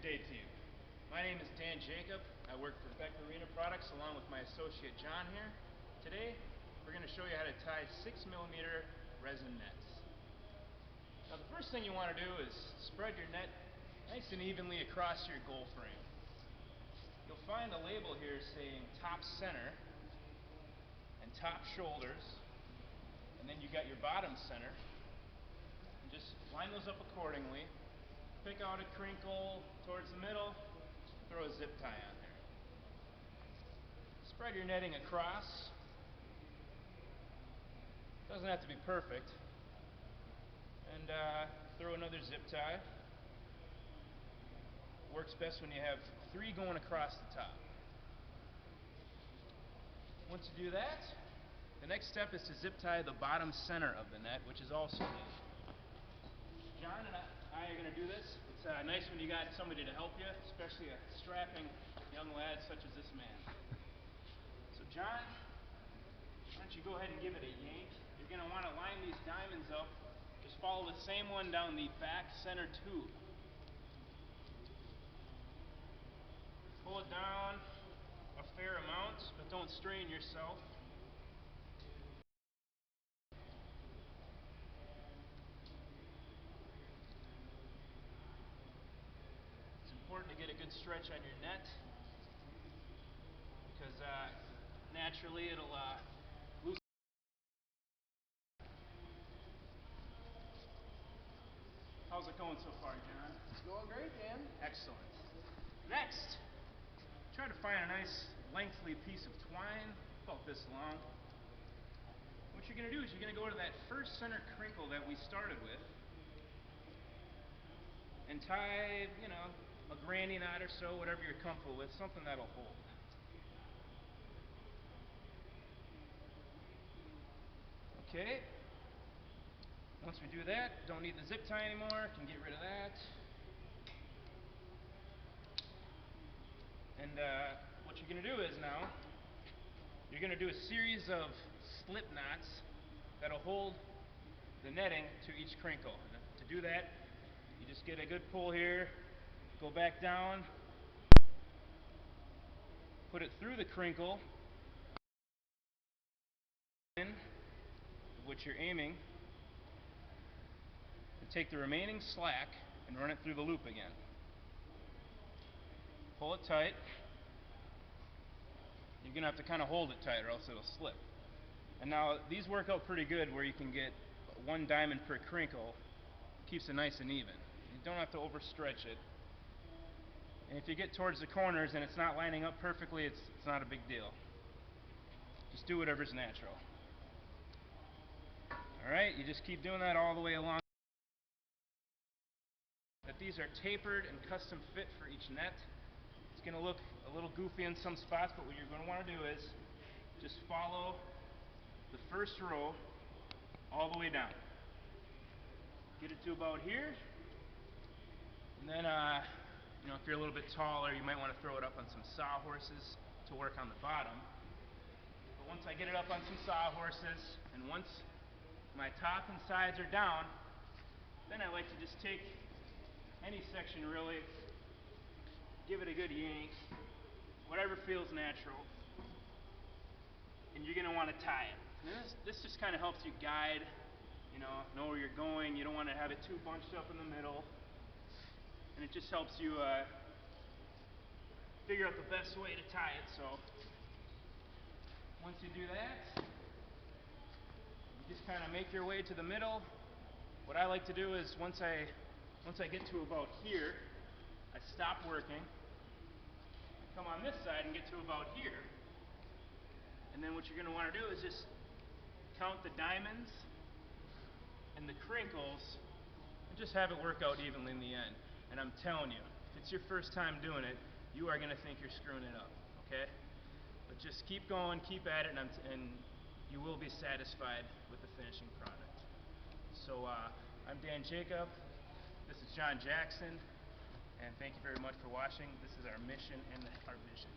Good day to you. My name is Dan Jacob. I work for Beck Arena Products along with my associate John here. Today we're going to show you how to tie 6mm resin nets. Now the first thing you want to do is spread your net nice and evenly across your goal frame. You'll find a label here saying top center and top shoulders, and then you got your bottom center. And just line those up accordingly. Pick out a crinkle towards the middle, throw a zip tie on there. Spread your netting across. Doesn't have to be perfect. And throw another zip tie. Works best when you have 3 going across the top. Once you do that, the next step is to zip tie the bottom center of the net, which is also neat. John and I are going to do this. It's nice when you got somebody to help you, especially a strapping young lad such as this man. So John, why don't you go ahead and give it a yank. You're going to want to line these diamonds up. Just follow the same one down the back center tube. Pull it down a fair amount, but don't strain yourself. Important to get a good stretch on your net because naturally it'll loosen. How's it going so far, John? It's going great, Dan. Excellent. Next, try to find a nice lengthy piece of twine about this long. What you're going to do is you're going to go to that first center crinkle that we started with and tie, a granny knot or so, whatever you're comfortable with, something that'll hold. Okay. Once we do that, don't need the zip tie anymore, can get rid of that. And what you're going to do is now, you're going to do a series of slip knots that'll hold the netting to each crinkle. And to do that, you just get a good pull here, go back down, put it through the crinkle, in which you're aiming, and take the remaining slack and run it through the loop again. Pull it tight. You're going to have to kind of hold it tight or else it'll slip. And now these work out pretty good where you can get 1 diamond per crinkle. Keeps it nice and even. You don't have to overstretch it. And if you get towards the corners and it's not lining up perfectly, it's not a big deal. Just do whatever's natural. Alright, you just keep doing that all the way along. That these are tapered and custom fit for each net. It's going to look a little goofy in some spots, but what you're going to want to do is just follow the first row all the way down. Get it to about here, and then if you're a little bit taller, you might want to throw it up on some sawhorses to work on the bottom. But once I get it up on some sawhorses, and once my top and sides are down, then I like to just take any section really, give it a good yank, whatever feels natural, and you're going to want to tie it. And this just kind of helps you guide, know where you're going. You don't want to have it too bunched up in the middle, and it just helps you figure out the best way to tie it. So once you do that, you just kind of make your way to the middle. What I like to do is once I get to about here, I stop working, I come on this side and get to about here. And then what you're going to want to do is just count the diamonds and the crinkles and just have it work out evenly in the end. And I'm telling you, if it's your first time doing it, you are going to think you're screwing it up, okay? But just keep going, keep at it, and you will be satisfied with the finishing product. So I'm Dan Jacob, this is John Jackson, and thank you very much for watching. This is our mission and our vision.